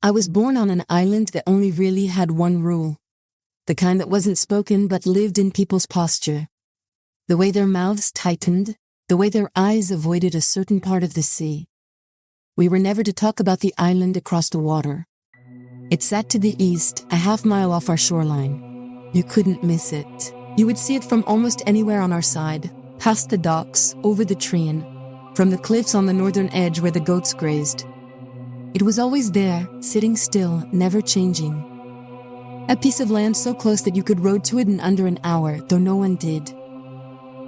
I was born on an island that only really had one rule. The kind that wasn't spoken but lived in people's posture. The way their mouths tightened, the way their eyes avoided a certain part of the sea. We were never to talk about the island across the water. It sat to the east, a half-mile off our shoreline. You couldn't miss it. You would see it from almost anywhere on our side, past the docks, over the Treen, from the cliffs on the northern edge where the goats grazed. It was always there, sitting still, never changing. A piece of land so close that you could row to it in under an hour, though no one did.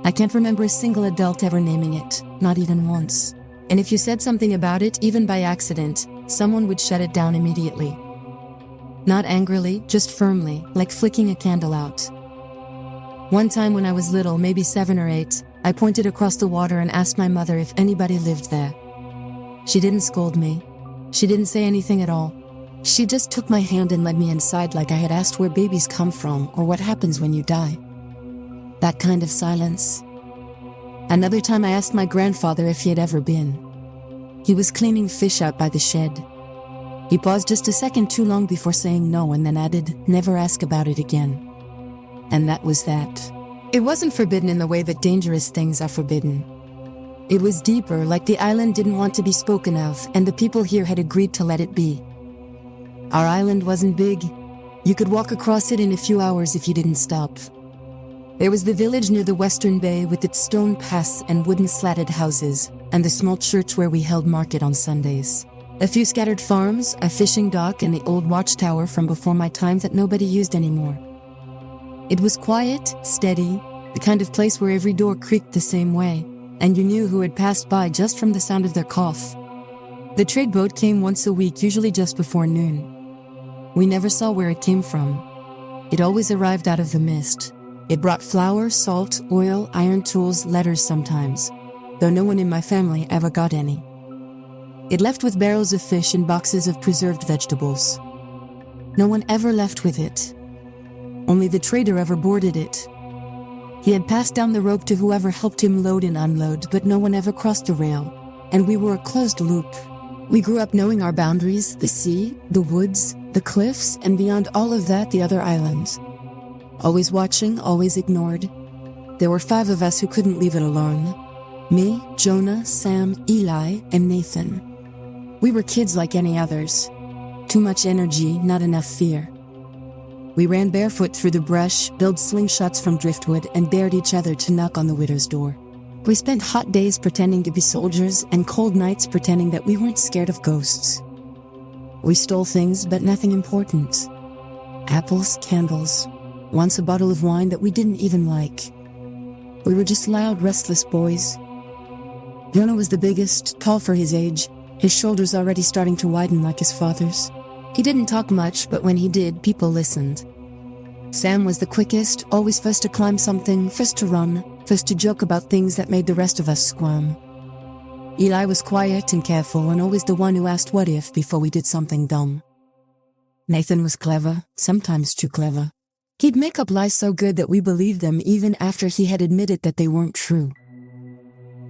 I can't remember a single adult ever naming it, not even once. And if you said something about it, even by accident, someone would shut it down immediately. Not angrily, just firmly, like flicking a candle out. One time when I was little, maybe 7 or 8, I pointed across the water and asked my mother if anybody lived there. She didn't scold me. She didn't say anything at all. She just took my hand and led me inside like I had asked where babies come from or what happens when you die. That kind of silence. Another time I asked my grandfather if he had ever been. He was cleaning fish out by the shed. He paused just a second too long before saying no and then added, "Never ask about it again." And that was that. It wasn't forbidden in the way that dangerous things are forbidden. It was deeper, like the island didn't want to be spoken of, and the people here had agreed to let it be. Our island wasn't big. You could walk across it in a few hours if you didn't stop. There was the village near the western bay with its stone paths and wooden slatted houses, and the small church where we held market on Sundays. A few scattered farms, a fishing dock, and the old watchtower from before my time that nobody used anymore. It was quiet, steady, the kind of place where every door creaked the same way, and you knew who had passed by just from the sound of their cough. The trade boat came once a week, usually just before noon. We never saw where it came from. It always arrived out of the mist. It brought flour, salt, oil, iron tools, letters sometimes, though no one in my family ever got any. It left with barrels of fish and boxes of preserved vegetables. No one ever left with it. Only the trader ever boarded it. He had passed down the rope to whoever helped him load and unload, but no one ever crossed the rail, and we were a closed loop. We grew up knowing our boundaries, the sea, the woods, the cliffs, and beyond all of that, the other islands. Always watching, always ignored. There were 5 of us who couldn't leave it alone. Me, Jonah, Sam, Eli, and Nathan. We were kids like any others. Too much energy, not enough fear. We ran barefoot through the brush, built slingshots from driftwood, and dared each other to knock on the widow's door. We spent hot days pretending to be soldiers and cold nights pretending that we weren't scared of ghosts. We stole things, but nothing important. Apples, candles, once a bottle of wine that we didn't even like. We were just loud, restless boys. Jonah was the biggest, tall for his age, his shoulders already starting to widen like his father's. He didn't talk much, but when he did, people listened. Sam was the quickest, always first to climb something, first to run, first to joke about things that made the rest of us squirm. Eli was quiet and careful and always the one who asked what if before we did something dumb. Nathan was clever, sometimes too clever. He'd make up lies so good that we believed them even after he had admitted that they weren't true.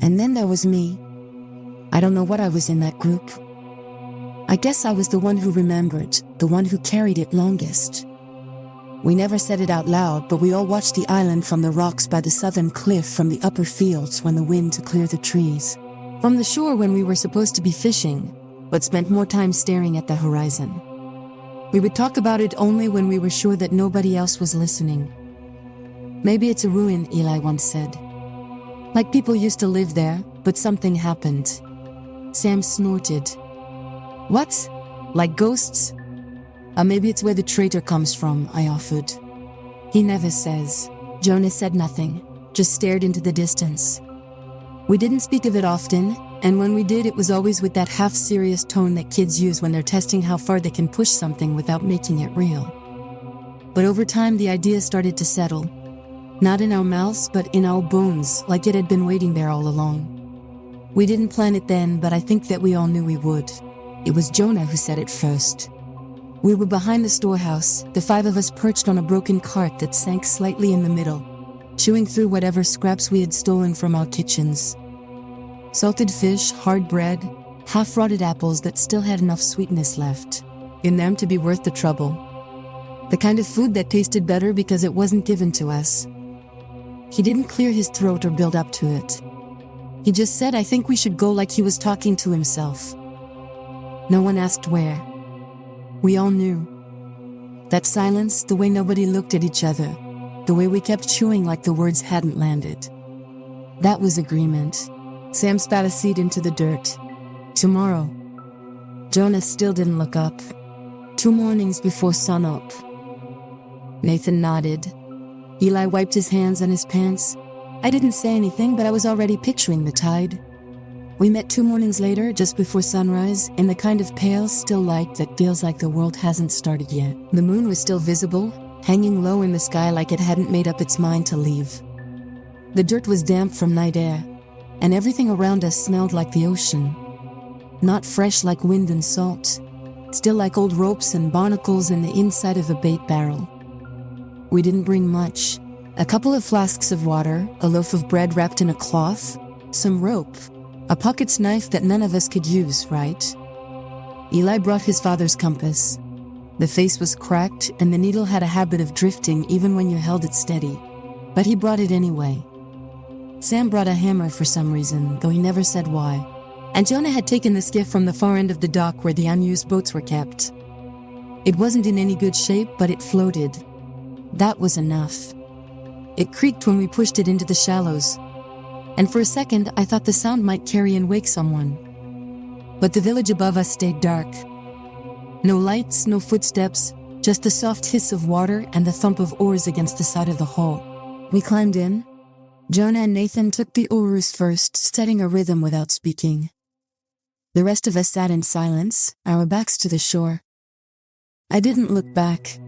And then there was me. I don't know what I was in that group. I guess I was the one who remembered, the one who carried it longest. We never said it out loud, but we all watched the island from the rocks by the southern cliff from the upper fields when the wind to clear the trees. From the shore when we were supposed to be fishing, but spent more time staring at the horizon. We would talk about it only when we were sure that nobody else was listening. Maybe it's a ruin, Eli once said. Like people used to live there, but something happened. Sam snorted. What? Like ghosts? Maybe it's where the traitor comes from, I offered. He never says. Jonah said nothing, just stared into the distance. We didn't speak of it often, and when we did, it was always with that half-serious tone that kids use when they're testing how far they can push something without making it real. But over time, the idea started to settle. Not in our mouths, but in our bones, like it had been waiting there all along. We didn't plan it then, but I think that we all knew we would. It was Jonah who said it first. We were behind the storehouse, the 5 of us perched on a broken cart that sank slightly in the middle, chewing through whatever scraps we had stolen from our kitchens. Salted fish, hard bread, half-rotted apples that still had enough sweetness left. in them to be worth the trouble. The kind of food that tasted better because it wasn't given to us. He didn't clear his throat or build up to it. He just said, "I think we should go," like he was talking to himself. No one asked where. We all knew. That silence, the way nobody looked at each other, the way we kept chewing like the words hadn't landed. That was agreement. Sam spat a seed into the dirt. Tomorrow. Jonah still didn't look up. 2 mornings before sunup. Nathan nodded. Eli wiped his hands on his pants. I didn't say anything, but I was already picturing the tide. We met 2 mornings later, just before sunrise, in the kind of pale, still light that feels like the world hasn't started yet. The moon was still visible, hanging low in the sky like it hadn't made up its mind to leave. The dirt was damp from night air, and everything around us smelled like the ocean. Not fresh like wind and salt, still like old ropes and barnacles in the inside of a bait barrel. We didn't bring much. A couple of flasks of water, a loaf of bread wrapped in a cloth, some rope, a pocket knife that none of us could use, right? Eli brought his father's compass. The face was cracked and the needle had a habit of drifting even when you held it steady, but he brought it anyway. Sam brought a hammer for some reason, though he never said why. And Jonah had taken the skiff from the far end of the dock where the unused boats were kept. It wasn't in any good shape, but it floated. That was enough. It creaked when we pushed it into the shallows, and for a second I thought the sound might carry and wake someone. But the village above us stayed dark. No lights, no footsteps, just the soft hiss of water and the thump of oars against the side of the hull. We climbed in. Jonah and Nathan took the oars first, setting a rhythm without speaking. The rest of us sat in silence, our backs to the shore. I didn't look back.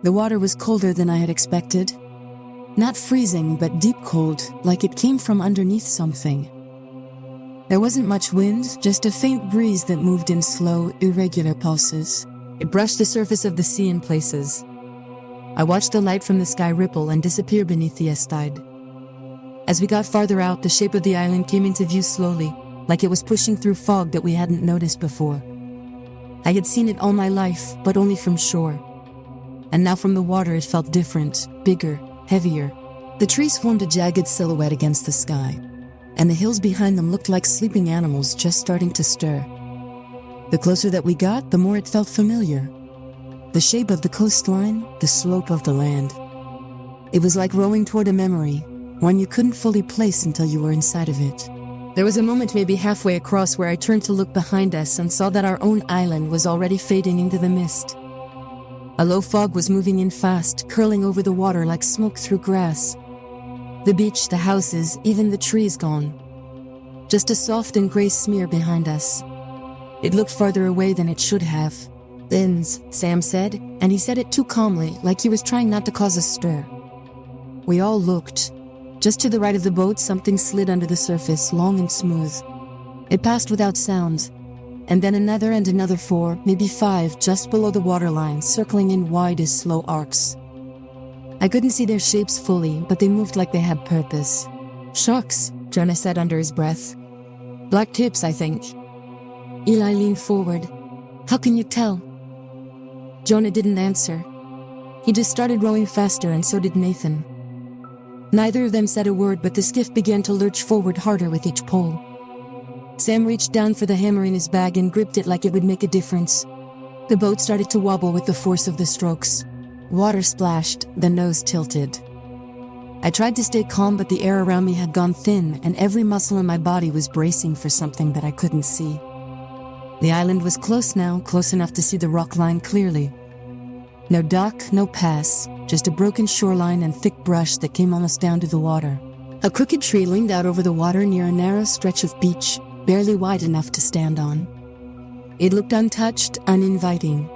The water was colder than I had expected. Not freezing, but deep cold, like it came from underneath something. There wasn't much wind, just a faint breeze that moved in slow, irregular pulses. It brushed the surface of the sea in places. I watched the light from the sky ripple and disappear beneath the estide. As we got farther out, the shape of the island came into view slowly, like it was pushing through fog that we hadn't noticed before. I had seen it all my life, but only from shore. And now from the water it felt different, bigger, heavier. The trees formed a jagged silhouette against the sky, and the hills behind them looked like sleeping animals just starting to stir. The closer that we got, the more it felt familiar. The shape of the coastline, the slope of the land. It was like rowing toward a memory, one you couldn't fully place until you were inside of it. There was a moment maybe halfway across where I turned to look behind us and saw that our own island was already fading into the mist. A low fog was moving in fast, curling over the water like smoke through grass. The beach, the houses, even the trees gone. Just a soft and gray smear behind us. It looked farther away than it should have. "Bins," Sam said, and he said it too calmly, like he was trying not to cause a stir. We all looked. Just to the right of the boat, something slid under the surface, long and smooth. It passed without sound, and then another and another 4, maybe 5, just below the waterline, circling in wide as slow arcs. I couldn't see their shapes fully, but they moved like they had purpose. "Sharks," Jonah said under his breath. "Black tips, I think." Eli leaned forward. "How can you tell?" Jonah didn't answer. He just started rowing faster, and so did Nathan. Neither of them said a word, but the skiff began to lurch forward harder with each pull. Sam reached down for the hammer in his bag and gripped it like it would make a difference. The boat started to wobble with the force of the strokes. Water splashed, the nose tilted. I tried to stay calm, but the air around me had gone thin, and every muscle in my body was bracing for something that I couldn't see. The island was close now, close enough to see the rock line clearly. No dock, no pass, just a broken shoreline and thick brush that came almost down to the water. A crooked tree leaned out over the water near a narrow stretch of beach, barely wide enough to stand on. It looked untouched, uninviting.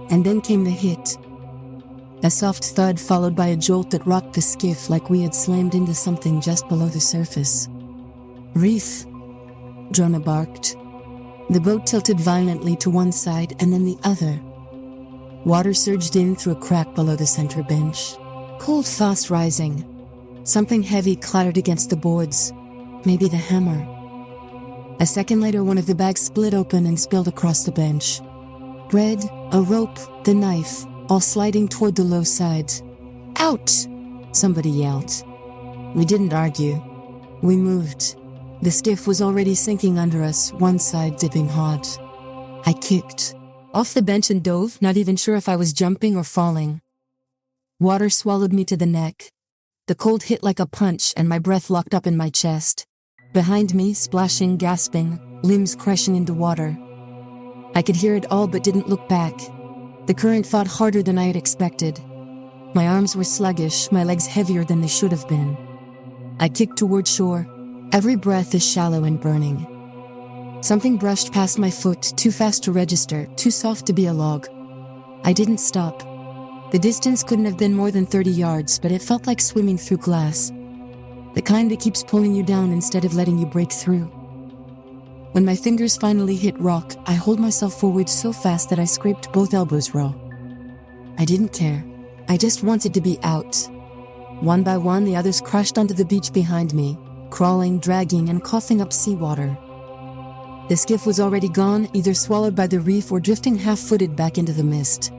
And then came the hit. A soft thud followed by a jolt that rocked the skiff like we had slammed into something just below the surface. "Reef," Jonah barked. The boat tilted violently to one side and then the other. Water surged in through a crack below the center bench. Cold fast rising. Something heavy clattered against the boards. Maybe the hammer. A second later, one of the bags split open and spilled across the bench. Bread, a rope, the knife, all sliding toward the low sides. Out! Somebody yelled. We didn't argue. We moved. The skiff was already sinking under us, one side dipping hard. I kicked off the bench and dove, not even sure if I was jumping or falling. Water swallowed me to the neck. The cold hit like a punch and my breath locked up in my chest. Behind me, splashing, gasping, limbs crashing into water. I could hear it all but didn't look back. The current fought harder than I had expected. My arms were sluggish, my legs heavier than they should have been. I kicked toward shore. Every breath is shallow and burning. Something brushed past my foot, too fast to register, too soft to be a log. I didn't stop. The distance couldn't have been more than 30 yards, but it felt like swimming through glass. The kind that keeps pulling you down instead of letting you break through. When my fingers finally hit rock, I hauled myself forward so fast that I scraped both elbows raw. I didn't care. I just wanted to be out. One by one, the others crashed onto the beach behind me, crawling, dragging, and coughing up seawater. The skiff was already gone, either swallowed by the reef or drifting half-footed back into the mist.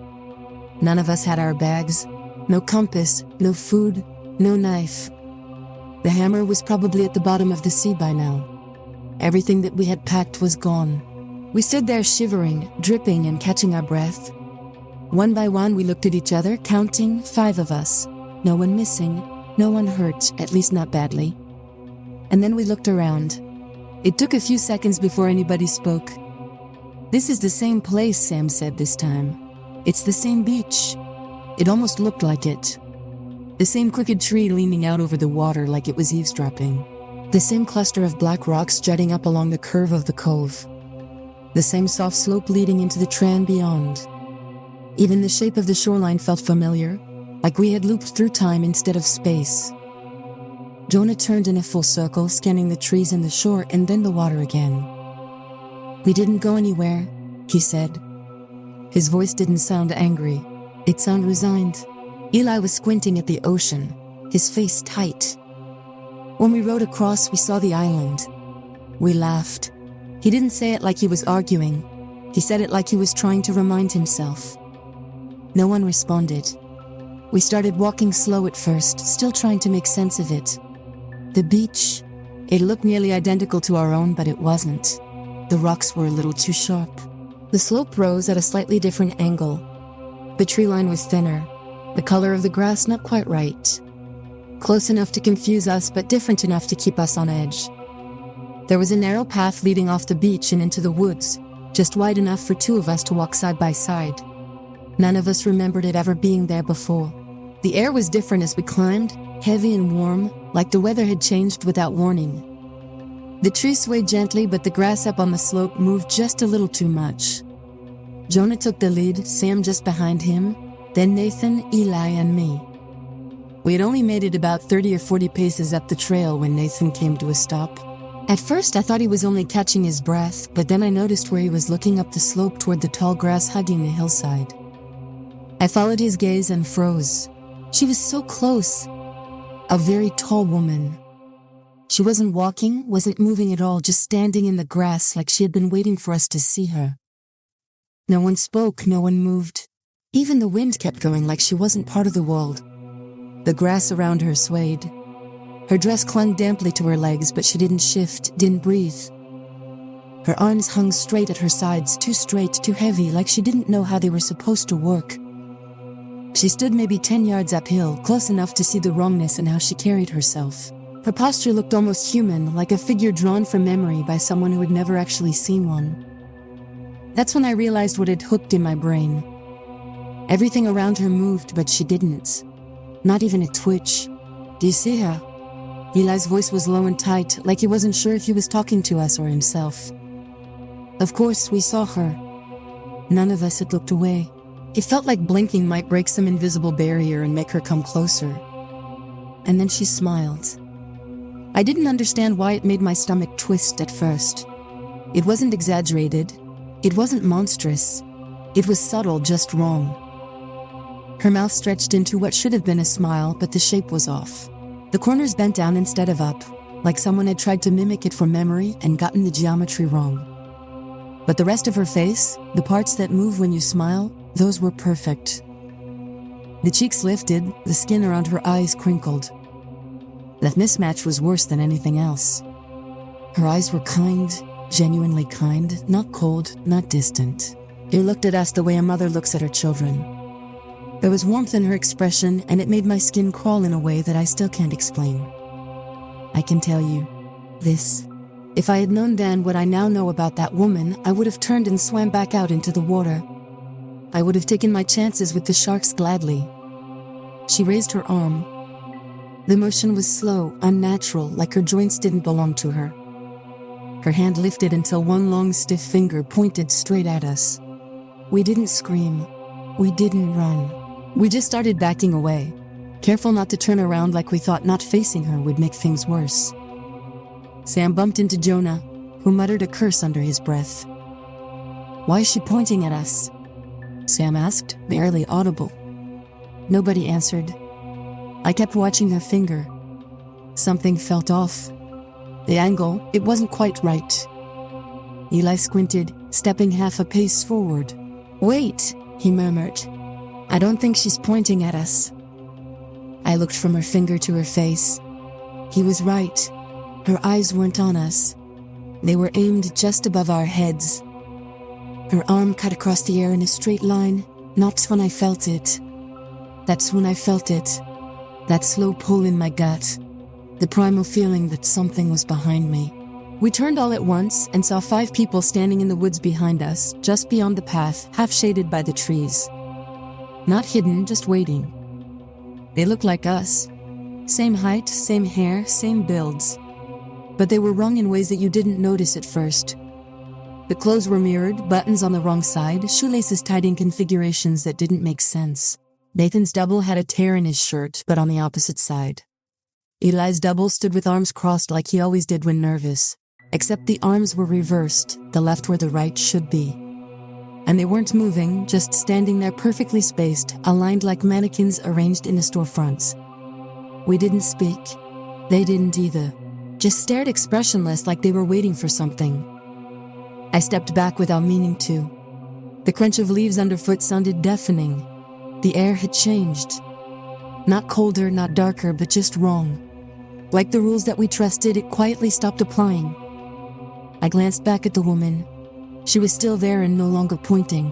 None of us had our bags. No compass, no food, no knife. The hammer was probably at the bottom of the sea by now. Everything that we had packed was gone. We stood there shivering, dripping, and catching our breath. One by one, we looked at each other, counting 5 of us. No one missing, no one hurt, at least not badly. And then we looked around. It took a few seconds before anybody spoke. This is the same place, Sam said this time. It's the same beach. It almost looked like it. The same crooked tree leaning out over the water like it was eavesdropping. The same cluster of black rocks jutting up along the curve of the cove. The same soft slope leading into the Tran beyond. Even the shape of the shoreline felt familiar, like we had looped through time instead of space. Jonah turned in a full circle, scanning the trees and the shore and then the water again. We didn't go anywhere, he said. His voice didn't sound angry. It sounded resigned. Eli was squinting at the ocean, his face tight. When we rowed across, we saw the island. We laughed. He didn't say it like he was arguing. He said it like he was trying to remind himself. No one responded. We started walking slow at first, still trying to make sense of it. The beach, it looked nearly identical to our own, but it wasn't. The rocks were a little too sharp. The slope rose at a slightly different angle. The tree line was thinner, the color of the grass not quite right. Close enough to confuse us, but different enough to keep us on edge. There was a narrow path leading off the beach and into the woods, just wide enough for 2 of us to walk side by side. None of us remembered it ever being there before. The air was different as we climbed, heavy and warm, like the weather had changed without warning. The trees swayed gently, but the grass up on the slope moved just a little too much. Jonah took the lead, Sam just behind him, then Nathan, Eli, and me. We had only made it about 30 or 40 paces up the trail when Nathan came to a stop. At first I thought he was only catching his breath, but then I noticed where he was looking up the slope toward the tall grass hugging the hillside. I followed his gaze and froze. She was so close. A very tall woman. She wasn't walking, wasn't moving at all, just standing in the grass like she had been waiting for us to see her. No one spoke, no one moved. Even the wind kept going like she wasn't part of the world. The grass around her swayed. Her dress clung damply to her legs, but she didn't shift, didn't breathe. Her arms hung straight at her sides, too straight, too heavy, like she didn't know how they were supposed to work. She stood maybe 10 yards uphill, close enough to see the wrongness in how she carried herself. Her posture looked almost human, like a figure drawn from memory by someone who had never actually seen one. That's when I realized what had hooked in my brain. Everything around her moved, but she didn't. Not even a twitch. Do you see her? Eli's voice was low and tight, like he wasn't sure if he was talking to us or himself. Of course, we saw her. None of us had looked away. It felt like blinking might break some invisible barrier and make her come closer. And then she smiled. I didn't understand why it made my stomach twist at first. It wasn't exaggerated. It wasn't monstrous. It was subtle, just wrong. Her mouth stretched into what should have been a smile, but the shape was off. The corners bent down instead of up, like someone had tried to mimic it from memory and gotten the geometry wrong. But the rest of her face, the parts that move when you smile, those were perfect. The cheeks lifted, the skin around her eyes crinkled. That mismatch was worse than anything else. Her eyes were kind, genuinely kind, not cold, not distant. She looked at us the way a mother looks at her children. There was warmth in her expression, and it made my skin crawl in a way that I still can't explain. I can tell you this. If I had known then what I now know about that woman, I would have turned and swam back out into the water. I would have taken my chances with the sharks gladly. She raised her arm. The motion was slow, unnatural, like her joints didn't belong to her. Her hand lifted until one long stiff finger pointed straight at us. We didn't scream. We didn't run. We just started backing away, careful not to turn around like we thought not facing her would make things worse. Sam bumped into Jonah, who muttered a curse under his breath. "Why is she pointing at us?" Sam asked, barely audible. Nobody answered. I kept watching her finger. Something felt off. The angle, it wasn't quite right. Eli squinted, stepping half a pace forward. "Wait," he murmured. "I don't think she's pointing at us." I looked from her finger to her face. He was right. Her eyes weren't on us. They were aimed just above our heads. Her arm cut across the air in a straight line. Not when I felt it. That's when I felt it. That slow pull in my gut. The primal feeling that something was behind me. We turned all at once and saw 5 people standing in the woods behind us, just beyond the path, half shaded by the trees. Not hidden, just waiting. They looked like us. Same height, same hair, same builds. But they were wrong in ways that you didn't notice at first. The clothes were mirrored, buttons on the wrong side, shoelaces tied in configurations that didn't make sense. Nathan's double had a tear in his shirt, but on the opposite side. Eli's double stood with arms crossed like he always did when nervous, except the arms were reversed, the left where the right should be. And they weren't moving, just standing there perfectly spaced, aligned like mannequins arranged in the storefronts. We didn't speak. They didn't either. Just stared expressionless like they were waiting for something. I stepped back without meaning to. The crunch of leaves underfoot sounded deafening. The air had changed. Not colder, not darker, but just wrong. Like the rules that we trusted, it quietly stopped applying. I glanced back at the woman. She was still there and no longer pointing.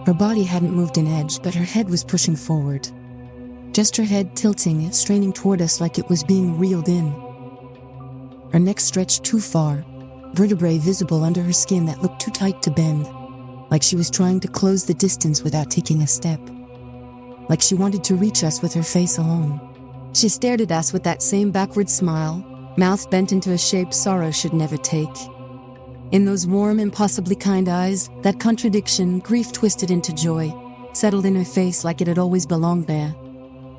Her body hadn't moved an edge, but her head was pushing forward. Just her head tilting, straining toward us like it was being reeled in. Her neck stretched too far, vertebrae visible under her skin that looked too tight to bend, like she was trying to close the distance without taking a step. Like she wanted to reach us with her face alone. She stared at us with that same backward smile, mouth bent into a shape sorrow should never take. In those warm, impossibly kind eyes, that contradiction, grief twisted into joy, settled in her face like it had always belonged there.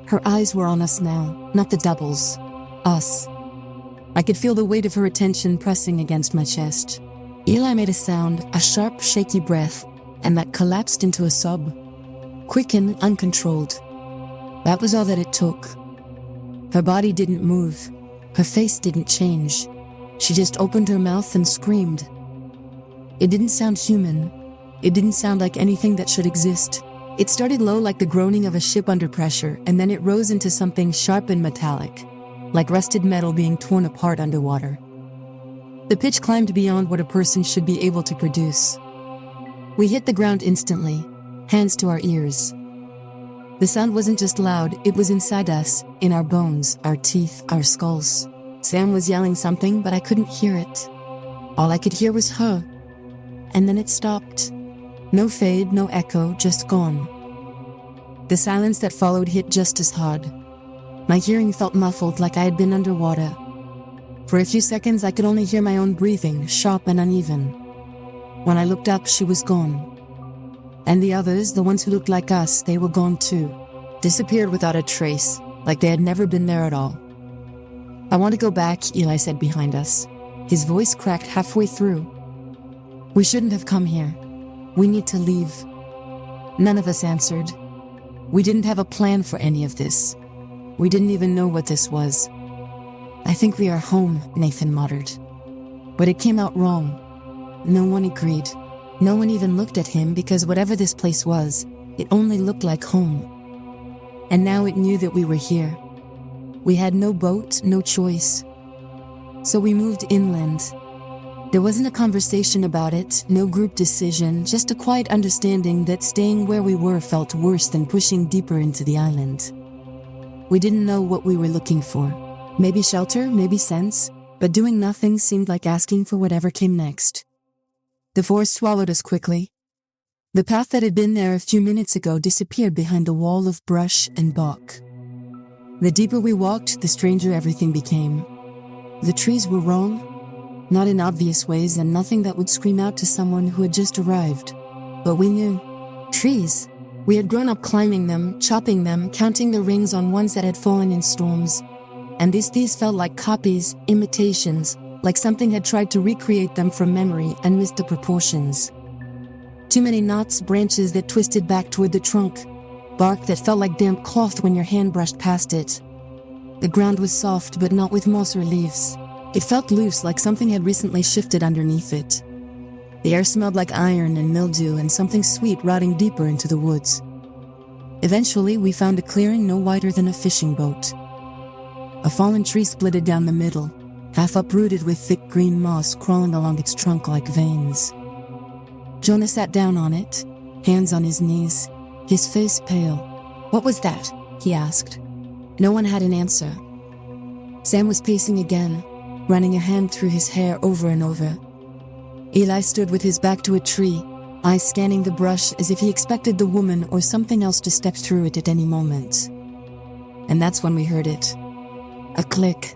Her eyes were on us now, not the doubles. Us. I could feel the weight of her attention pressing against my chest. Eli made a sound, a sharp, shaky breath, and that collapsed into a sob. Quick and uncontrolled. That was all that it took. Her body didn't move. Her face didn't change. She just opened her mouth and screamed. It didn't sound human. It didn't sound like anything that should exist. It started low like the groaning of a ship under pressure, and then it rose into something sharp and metallic, like rusted metal being torn apart underwater. The pitch climbed beyond what a person should be able to produce. We hit the ground instantly, hands to our ears. The sound wasn't just loud, it was inside us, in our bones, our teeth, our skulls. Sam was yelling something, but I couldn't hear it. All I could hear was her. And then it stopped. No fade, no echo, just gone. The silence that followed hit just as hard. My hearing felt muffled like I had been underwater. For a few seconds I could only hear my own breathing, sharp and uneven. When I looked up, she was gone. And the others, the ones who looked like us, they were gone too. Disappeared without a trace, like they had never been there at all. "I want to go back," Eli said behind us. His voice cracked halfway through. "We shouldn't have come here. We need to leave." None of us answered. We didn't have a plan for any of this. We didn't even know what this was. "I think we are home," Nathan muttered. But it came out wrong. No one agreed. No one even looked at him because whatever this place was, it only looked like home. And now it knew that we were here. We had no boat, no choice. So we moved inland. There wasn't a conversation about it, no group decision, just a quiet understanding that staying where we were felt worse than pushing deeper into the island. We didn't know what we were looking for. Maybe shelter, maybe sense, but doing nothing seemed like asking for whatever came next. The forest swallowed us quickly. The path that had been there a few minutes ago disappeared behind a wall of brush and bark. The deeper we walked, the stranger everything became. The trees were wrong. Not in obvious ways and nothing that would scream out to someone who had just arrived. But we knew. Trees. We had grown up climbing them, chopping them, counting the rings on ones that had fallen in storms. And these felt like copies, imitations, like something had tried to recreate them from memory and missed the proportions. Too many knots, branches that twisted back toward the trunk. Bark that felt like damp cloth when your hand brushed past it. The ground was soft but not with moss or leaves. It felt loose, like something had recently shifted underneath it. The air smelled like iron and mildew and something sweet rotting deeper into the woods. Eventually, we found a clearing no wider than a fishing boat. A fallen tree splitted down the middle, half uprooted with thick green moss crawling along its trunk like veins. Jonah sat down on it, hands on his knees, his face pale. "What was that?" he asked. No one had an answer. Sam was pacing again, running a hand through his hair over and over. Eli stood with his back to a tree, eyes scanning the brush as if he expected the woman or something else to step through it at any moment. And that's when we heard it. A click.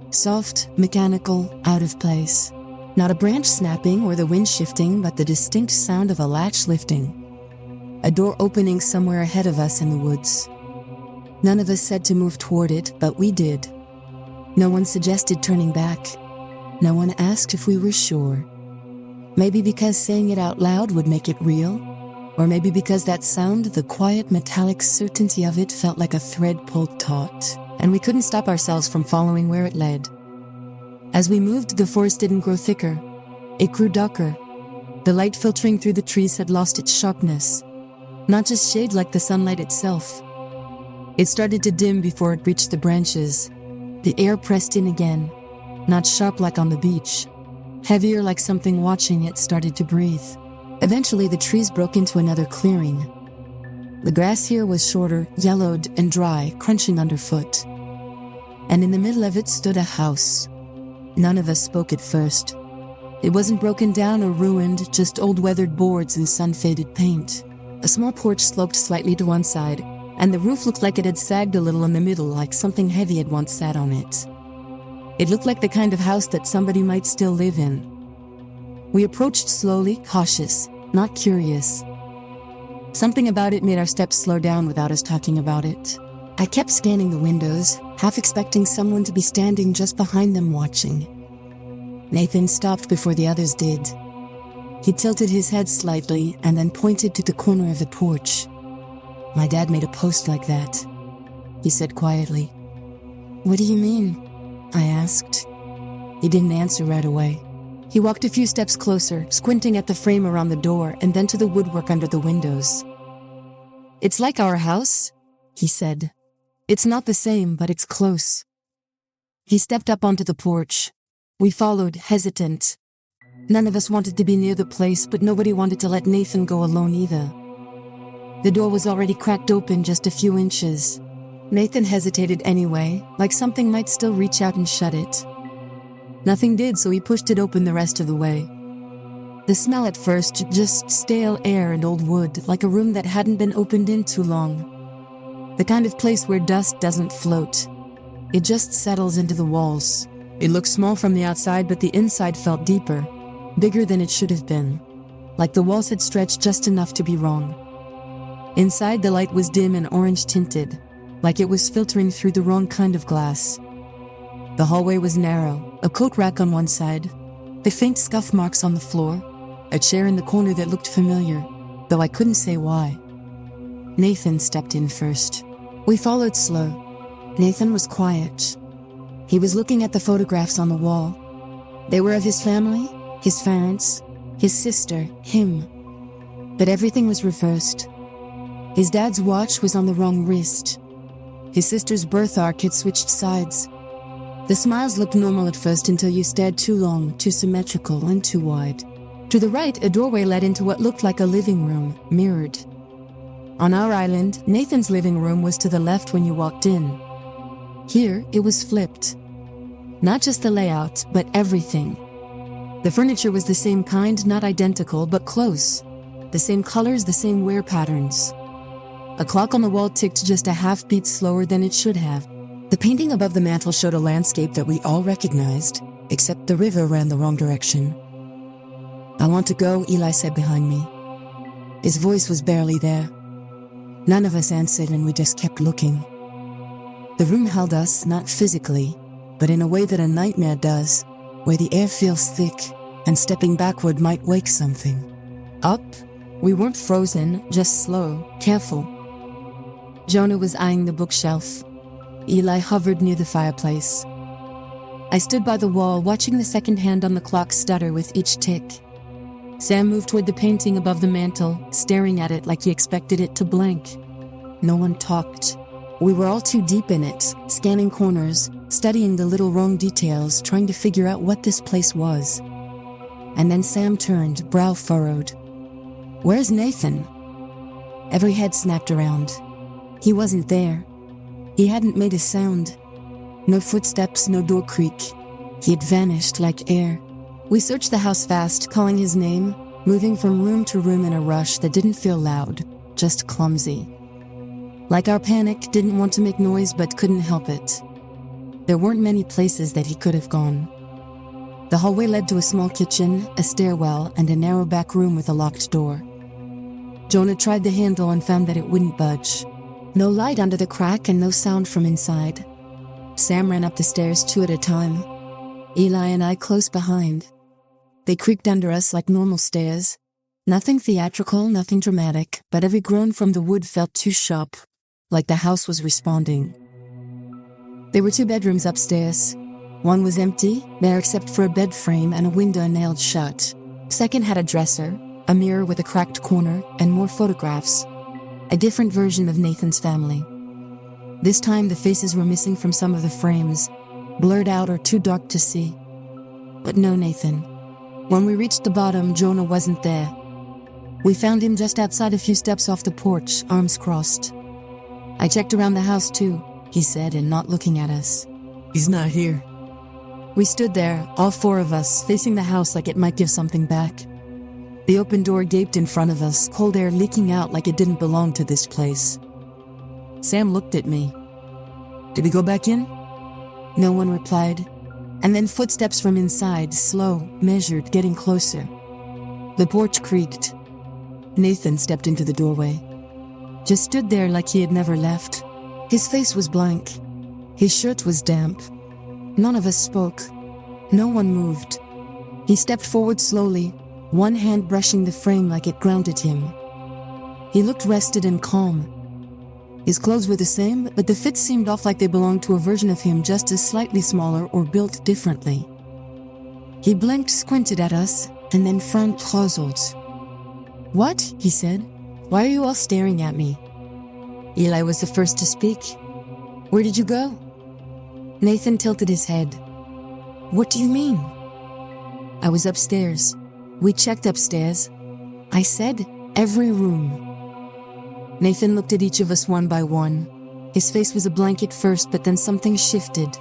Soft, mechanical, out of place. Not a branch snapping or the wind shifting, but the distinct sound of a latch lifting. A door opening somewhere ahead of us in the woods. None of us said to move toward it, but we did. No one suggested turning back. No one asked if we were sure. Maybe because saying it out loud would make it real, or maybe because that sound, the quiet metallic certainty of it, felt like a thread pulled taut, and we couldn't stop ourselves from following where it led. As we moved, the forest didn't grow thicker. It grew darker. The light filtering through the trees had lost its sharpness, not just shade like the sunlight itself. It started to dim before it reached the branches. The air pressed in again, not sharp like on the beach. Heavier like something watching it started to breathe. Eventually the trees broke into another clearing. The grass here was shorter, yellowed and dry, crunching underfoot. And in the middle of it stood a house. None of us spoke at first. It wasn't broken down or ruined, just old weathered boards and sun-faded paint. A small porch sloped slightly to one side, and the roof looked like it had sagged a little in the middle, like something heavy had once sat on it. It looked like the kind of house that somebody might still live in. We approached slowly, cautious, not curious. Something about it made our steps slow down without us talking about it. I kept scanning the windows, half expecting someone to be standing just behind them watching. Nathan stopped before the others did. He tilted his head slightly and then pointed to the corner of the porch. "My dad made a post like that," he said quietly. "What do you mean?" I asked. He didn't answer right away. He walked a few steps closer, squinting at the frame around the door and then to the woodwork under the windows. "It's like our house," he said. "It's not the same, but it's close." He stepped up onto the porch. We followed, hesitant. None of us wanted to be near the place, but nobody wanted to let Nathan go alone either. The door was already cracked open just a few inches. Nathan hesitated anyway, like something might still reach out and shut it. Nothing did, so he pushed it open the rest of the way. The smell at first, just stale air and old wood, like a room that hadn't been opened in too long. The kind of place where dust doesn't float. It just settles into the walls. It looked small from the outside, but the inside felt deeper, bigger than it should have been. Like the walls had stretched just enough to be wrong. Inside, the light was dim and orange-tinted, like it was filtering through the wrong kind of glass. The hallway was narrow, a coat rack on one side, the faint scuff marks on the floor, a chair in the corner that looked familiar, though I couldn't say why. Nathan stepped in first. We followed slow. Nathan was quiet. He was looking at the photographs on the wall. They were of his family, his parents, his sister, him. But everything was reversed. His dad's watch was on the wrong wrist. His sister's birthmark had switched sides. The smiles looked normal at first until you stared too long, too symmetrical, and too wide. To the right, a doorway led into what looked like a living room, mirrored. On our island, Nathan's living room was to the left when you walked in. Here, it was flipped. Not just the layout, but everything. The furniture was the same kind, not identical, but close. The same colors, the same wear patterns. A clock on the wall ticked just a half beat slower than it should have. The painting above the mantel showed a landscape that we all recognized, except the river ran the wrong direction. "I want to go," Eli said behind me. His voice was barely there. None of us answered and we just kept looking. The room held us, not physically, but in a way that a nightmare does, where the air feels thick and stepping backward might wake something. Up? We weren't frozen, just slow, careful. Jonah was eyeing the bookshelf. Eli hovered near the fireplace. I stood by the wall, watching the second hand on the clock stutter with each tick. Sam moved toward the painting above the mantel, staring at it like he expected it to blink. No one talked. We were all too deep in it, scanning corners, studying the little wrong details, trying to figure out what this place was. And then Sam turned, brow furrowed. "Where's Nathan?" Every head snapped around. He wasn't there. He hadn't made a sound. No footsteps, no door creak. He had vanished like air. We searched the house fast, calling his name, moving from room to room in a rush that didn't feel loud, just clumsy. Like our panic, didn't want to make noise but couldn't help it. There weren't many places that he could have gone. The hallway led to a small kitchen, a stairwell, and a narrow back room with a locked door. Jonah tried the handle and found that it wouldn't budge. No light under the crack and no sound from inside. Sam ran up the stairs 2 at a time. Eli and I close behind. They creaked under us like normal stairs. Nothing theatrical, nothing dramatic, but every groan from the wood felt too sharp, like the house was responding. There were 2 bedrooms upstairs. One was empty, bare except for a bed frame and a window nailed shut. Second had a dresser, a mirror with a cracked corner, and more photographs. A different version of Nathan's family. This time the faces were missing from some of the frames, blurred out or too dark to see. But no Nathan. When we reached the bottom, Jonah wasn't there. We found him just outside a few steps off the porch, arms crossed. "I checked around the house too," he said, and not looking at us. "He's not here." We stood there, all 4 of us, facing the house like it might give something back. The open door gaped in front of us, cold air leaking out like it didn't belong to this place. Sam looked at me. "Did we go back in?" No one replied. And then footsteps from inside, slow, measured, getting closer. The porch creaked. Nathan stepped into the doorway. Just stood there like he had never left. His face was blank. His shirt was damp. None of us spoke. No one moved. He stepped forward slowly, one hand brushing the frame like it grounded him. He looked rested and calm. His clothes were the same, but the fits seemed off like they belonged to a version of him just as slightly smaller or built differently. He blinked, squinted at us, and then frowned puzzled. "What?" he said. "Why are you all staring at me?" Eli was the first to speak. "Where did you go?" Nathan tilted his head. "What do you mean?" "I was upstairs. We checked upstairs. I said, every room." Nathan looked at each of us one by one. His face was a blank at first, but then something shifted.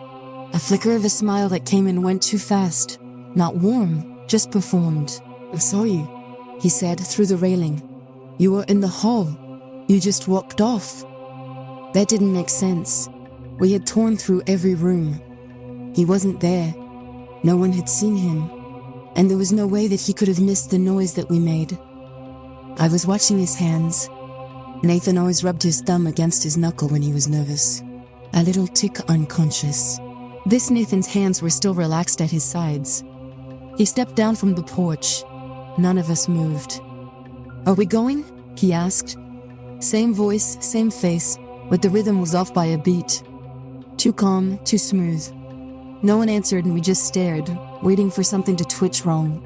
A flicker of a smile that came and went too fast. Not warm, just performed. "I saw you," he said through the railing. "You were in the hall. You just walked off." That didn't make sense. We had torn through every room. He wasn't there. No one had seen him. And there was no way that he could have missed the noise that we made. I was watching his hands. Nathan always rubbed his thumb against his knuckle when he was nervous. A little tick unconscious. This Nathan's hands were still relaxed at his sides. He stepped down from the porch. None of us moved. "Are we going?" he asked. Same voice, same face, but the rhythm was off by a beat. Too calm, too smooth. No one answered and we just stared, waiting for something to twitch wrong.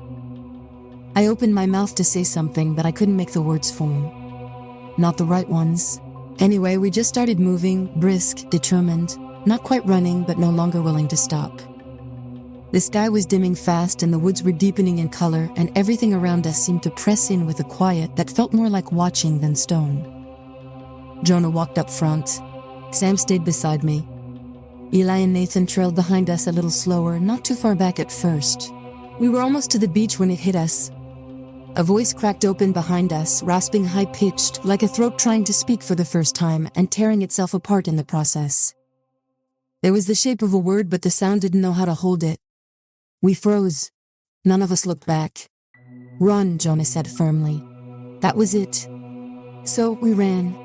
I opened my mouth to say something, but I couldn't make the words form. Not the right ones. Anyway, we just started moving, brisk, determined, not quite running, but no longer willing to stop. The sky was dimming fast and the woods were deepening in color, and everything around us seemed to press in with a quiet that felt more like watching than stone. Jonah walked up front. Sam stayed beside me. Eli and Nathan trailed behind us a little slower, not too far back at first. We were almost to the beach when it hit us. A voice cracked open behind us, rasping high-pitched, like a throat trying to speak for the first time and tearing itself apart in the process. There was the shape of a word, but the sound didn't know how to hold it. We froze. None of us looked back. "Run," Jonah said firmly. That was it. So we ran.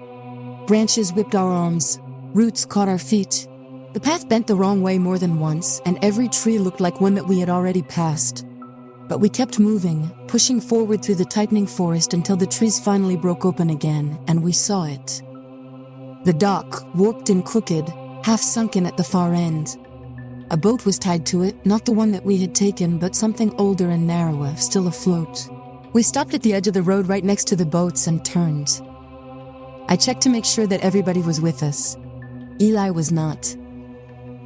Branches whipped our arms. Roots caught our feet. The path bent the wrong way more than once, and every tree looked like one that we had already passed. But we kept moving, pushing forward through the tightening forest until the trees finally broke open again, and we saw it. The dock, warped and crooked, half sunken at the far end. A boat was tied to it, not the one that we had taken, but something older and narrower, still afloat. We stopped at the edge of the road right next to the boats and turned. I checked to make sure that everybody was with us. Eli was not.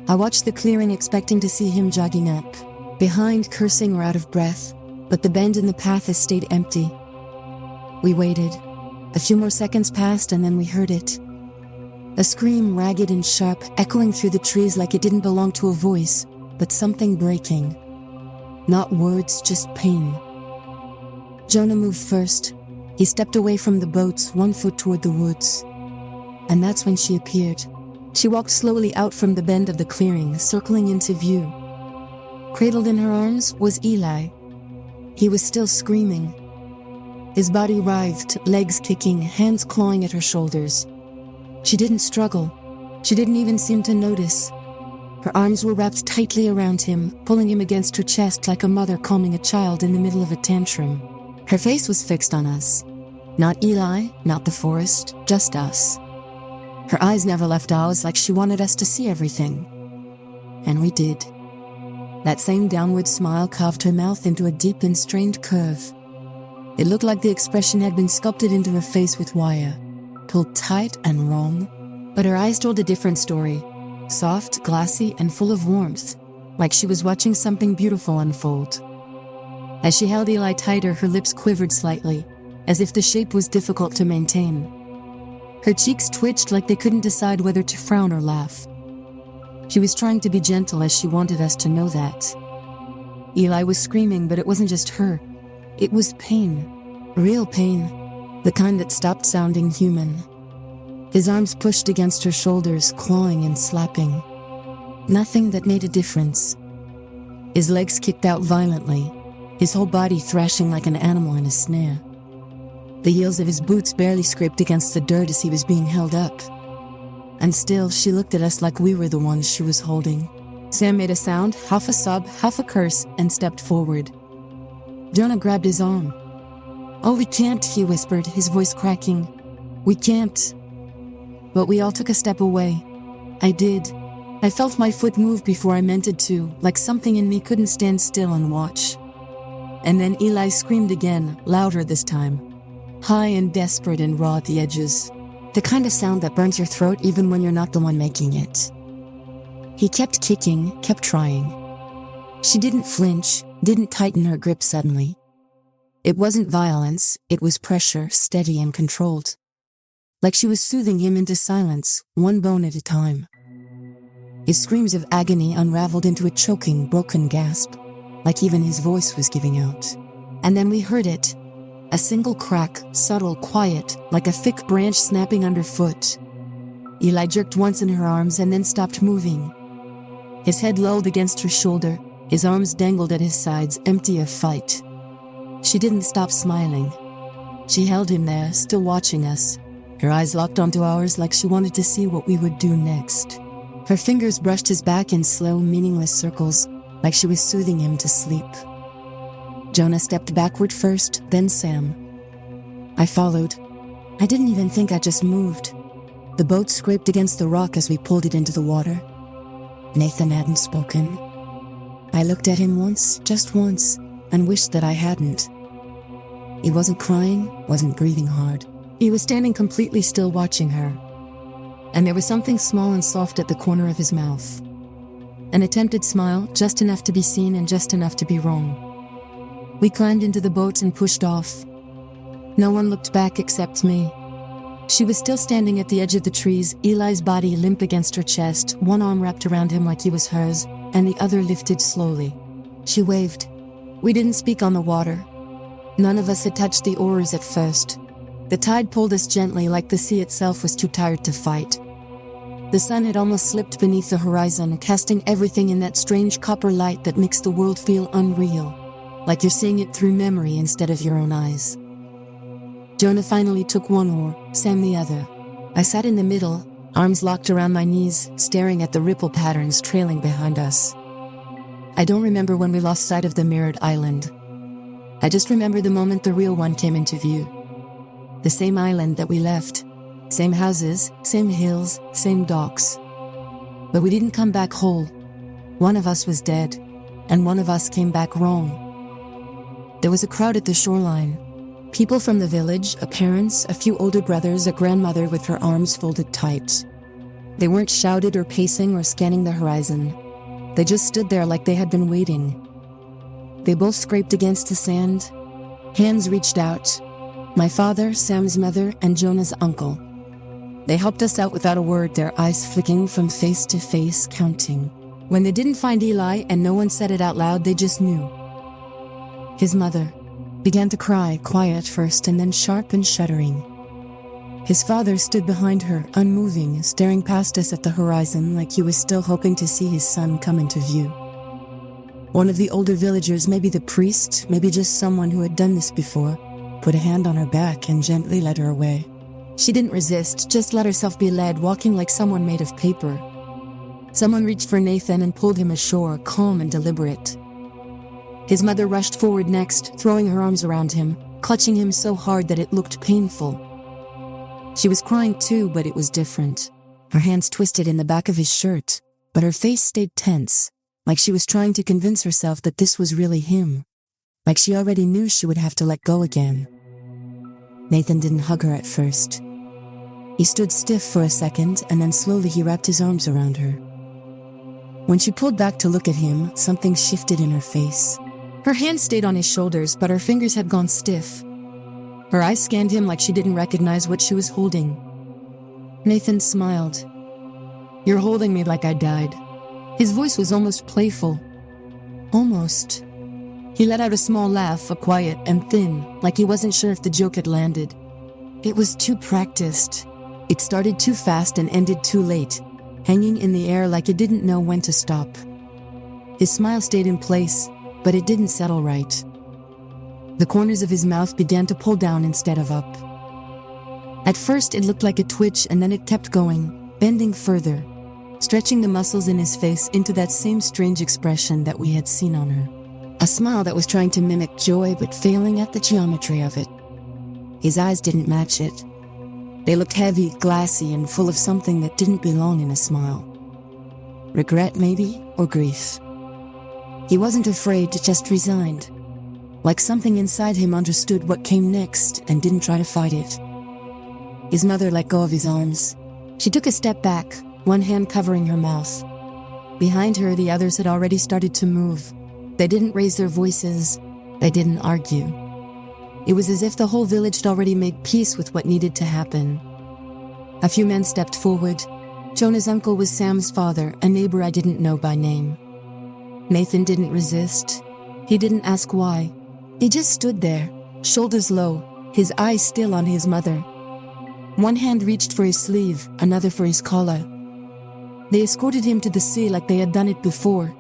I watched the clearing, expecting to see him jogging up, behind, cursing or out of breath, but the bend in the path has stayed empty. We waited. A few more seconds passed and then we heard it. A scream, ragged and sharp, echoing through the trees like it didn't belong to a voice, but something breaking. Not words, just pain. Jonah moved first. He stepped away from the boats, 1 foot toward the woods. And that's when she appeared. She walked slowly out from the bend of the clearing, circling into view. Cradled in her arms was Eli. He was still screaming. His body writhed, legs kicking, hands clawing at her shoulders. She didn't struggle. She didn't even seem to notice. Her arms were wrapped tightly around him, pulling him against her chest like a mother calming a child in the middle of a tantrum. Her face was fixed on us. Not Eli, not the forest, just us. Her eyes never left ours, like she wanted us to see everything. And we did. That same downward smile carved her mouth into a deep and strained curve. It looked like the expression had been sculpted into her face with wire, pulled tight and wrong, but her eyes told a different story, soft, glassy, and full of warmth, like she was watching something beautiful unfold. As she held Eli tighter, her lips quivered slightly, as if the shape was difficult to maintain. Her cheeks twitched like they couldn't decide whether to frown or laugh. She was trying to be gentle, as she wanted us to know that. Eli was screaming, but it wasn't just her. It was pain. Real pain. The kind that stopped sounding human. His arms pushed against her shoulders, clawing and slapping. Nothing that made a difference. His legs kicked out violently, his whole body thrashing like an animal in a snare. The heels of his boots barely scraped against the dirt as he was being held up. And still, she looked at us like we were the ones she was holding. Sam made a sound, half a sob, half a curse, and stepped forward. Jonah grabbed his arm. "Oh, we can't," he whispered, his voice cracking. "We can't." But we all took a step away. I did. I felt my foot move before I meant it to, like something in me couldn't stand still and watch. And then Eli screamed again, louder this time. High and desperate and raw at the edges. The kind of sound that burns your throat even when you're not the one making it. He kept kicking, kept trying. She didn't flinch, didn't tighten her grip suddenly. It wasn't violence, it was pressure, steady and controlled. Like she was soothing him into silence, one bone at a time. His screams of agony unraveled into a choking, broken gasp, like even his voice was giving out. And then we heard it. A single crack, subtle, quiet, like a thick branch snapping underfoot. Eli jerked once in her arms and then stopped moving. His head lolled against her shoulder, his arms dangled at his sides, empty of fight. She didn't stop smiling. She held him there, still watching us, her eyes locked onto ours like she wanted to see what we would do next. Her fingers brushed his back in slow, meaningless circles, like she was soothing him to sleep. Jonah stepped backward first, then Sam. I followed. I didn't even think I just moved. The boat scraped against the rock as we pulled it into the water. Nathan hadn't spoken. I looked at him once, just once, and wished that I hadn't. He wasn't crying, wasn't breathing hard. He was standing completely still watching her. And there was something small and soft at the corner of his mouth. An attempted smile, just enough to be seen and just enough to be wrong. We climbed into the boat and pushed off. No one looked back except me. She was still standing at the edge of the trees, Eli's body limp against her chest, one arm wrapped around him like he was hers, and the other lifted slowly. She waved. We didn't speak on the water. None of us had touched the oars at first. The tide pulled us gently like the sea itself was too tired to fight. The sun had almost slipped beneath the horizon, casting everything in that strange copper light that makes the world feel unreal, like you're seeing it through memory instead of your own eyes. Jonah finally took one oar, Sam the other. I sat in the middle, arms locked around my knees, staring at the ripple patterns trailing behind us. I don't remember when we lost sight of the mirrored island. I just remember the moment the real one came into view. The same island that we left. Same houses, same hills, same docks. But we didn't come back whole. One of us was dead, and one of us came back wrong. There was a crowd at the shoreline. People from the village, parents, a few older brothers, a grandmother with her arms folded tight. They weren't shouted or pacing or scanning the horizon. They just stood there like they had been waiting. They both scraped against the sand. Hands reached out. My father, Sam's mother, and Jonah's uncle. They helped us out without a word, their eyes flicking from face to face, counting. When they didn't find Eli and no one said it out loud, they just knew. His mother began to cry, quiet first and then sharp and shuddering. His father stood behind her, unmoving, staring past us at the horizon like he was still hoping to see his son come into view. One of the older villagers, maybe the priest, maybe just someone who had done this before, put a hand on her back and gently led her away. She didn't resist, just let herself be led, walking like someone made of paper. Someone reached for Nathan and pulled him ashore, calm and deliberate. His mother rushed forward next, throwing her arms around him, clutching him so hard that it looked painful. She was crying too, but it was different. Her hands twisted in the back of his shirt, but her face stayed tense, like she was trying to convince herself that this was really him. Like she already knew she would have to let go again. Nathan didn't hug her at first. He stood stiff for a second, and then slowly he wrapped his arms around her. When she pulled back to look at him, something shifted in her face. Her hand stayed on his shoulders, but her fingers had gone stiff. Her eyes scanned him like she didn't recognize what she was holding. Nathan smiled. "You're holding me like I died." His voice was almost playful. Almost. He let out a small laugh, a quiet and thin, like he wasn't sure if the joke had landed. It was too practiced. It started too fast and ended too late, hanging in the air like it didn't know when to stop. His smile stayed in place, but it didn't settle right. The corners of his mouth began to pull down instead of up. At first it looked like a twitch, and then it kept going, bending further, stretching the muscles in his face into that same strange expression that we had seen on her. A smile that was trying to mimic joy but failing at the geometry of it. His eyes didn't match it. They looked heavy, glassy, and full of something that didn't belong in a smile. Regret, maybe, or grief. He wasn't afraid, just resigned. Like something inside him understood what came next and didn't try to fight it. His mother let go of his arms. She took a step back, one hand covering her mouth. Behind her, the others had already started to move. They didn't raise their voices. They didn't argue. It was as if the whole village had already made peace with what needed to happen. A few men stepped forward. Jonah's uncle was Sam's father, a neighbor I didn't know by name. Nathan didn't resist. He didn't ask why. He just stood there, shoulders low, his eyes still on his mother. One hand reached for his sleeve, another for his collar. They escorted him to the sea like they had done it before.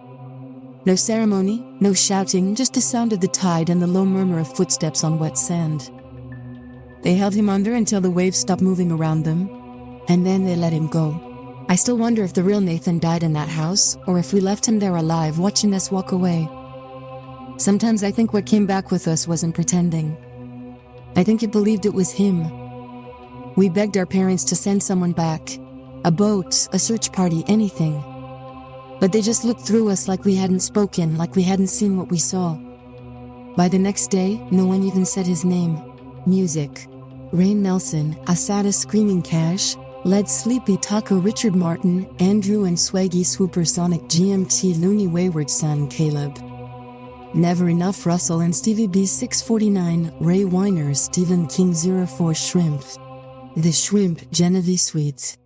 No ceremony, no shouting, just the sound of the tide and the low murmur of footsteps on wet sand. They held him under until the waves stopped moving around them, and then they let him go. I still wonder if the real Nathan died in that house, or if we left him there alive, watching us walk away. Sometimes I think what came back with us wasn't pretending. I think it believed it was him. We begged our parents to send someone back. A boat, a search party, anything. But they just looked through us like we hadn't spoken, like we hadn't seen what we saw. By the next day, no one even said his name. Music. Rain Nelson, Asada Screaming Cash, Led Sleepy Taco Richard Martin, Andrew and Swaggy Swoopersonic GMT Looney Wayward Son Caleb. Never Enough Russell and Stevie B 649, Ray Weiner Stephen King 04 Shrimp. The Shrimp Genevieve Sweets.